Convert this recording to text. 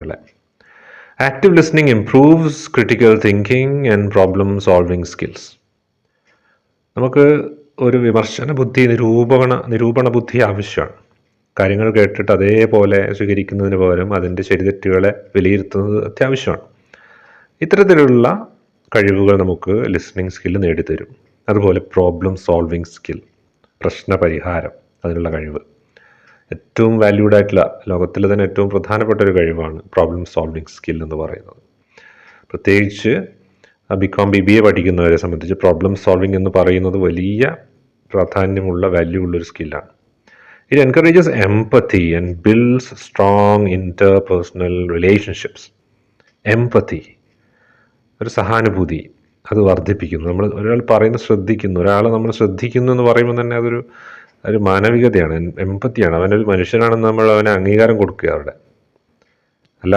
കുട്ടികളെ. Active listening improves critical thinking and problem solving skills. നമുക്ക് ഒരു വിമർശന ബുദ്ധി, നിരൂപണ ബുദ്ധി ആവശ്യമാണ്. കാര്യങ്ങൾ കേട്ടിട്ട് അതേപോലെ സ്വീകരിക്കുന്നതിന് പകരം അതിൻ്റെ ശരിതെറ്റുകളെ വിലയിരുത്തുന്നത് അത്യാവശ്യമാണ്. ഇത്തരത്തിലുള്ള കഴിവുകൾ നമുക്ക് ലിസ്ണിംഗ് സ്കില്ല് നേടിത്തരും. അതുപോലെ പ്രോബ്ലം സോൾവിങ് സ്കിൽ, പ്രശ്നപരിഹാരം, അതിനുള്ള കഴിവ് ഏറ്റവും വാല്യൂഡ് ആയിട്ടുള്ള, ലോകത്തിൽ തന്നെ ഏറ്റവും പ്രധാനപ്പെട്ട ഒരു കഴിവാണ് പ്രോബ്ലം സോൾവിങ് സ്കിൽ എന്ന് പറയുന്നത്. പ്രത്യേകിച്ച് ബികോം BBA പഠിക്കുന്നവരെ സംബന്ധിച്ച് പ്രോബ്ലം സോൾവിങ് എന്ന് പറയുന്നത് വലിയ പ്രാധാന്യമുള്ള, വാല്യൂ ഉള്ളൊരു സ്കില്ലാണ്. It encourages empathy and builds strong interpersonal relationships. Empathy, ഒരു സഹാനുഭൂതി, അത് വർദ്ധിപ്പിക്കുന്നു. നമ്മൾ ഒരാൾ പറയുന്നത് ശ്രദ്ധിക്കുന്നു, ഒരാളെ നമ്മൾ ശ്രദ്ധിക്കുന്നു എന്ന് പറയുമ്പോൾ തന്നെ അതൊരു മാനവികതയാണ്, എംപത്തിയാണ്. അവനൊരു മനുഷ്യനാണെന്ന് നമ്മൾ അവന് അംഗീകാരം കൊടുക്കുക അവിടെ.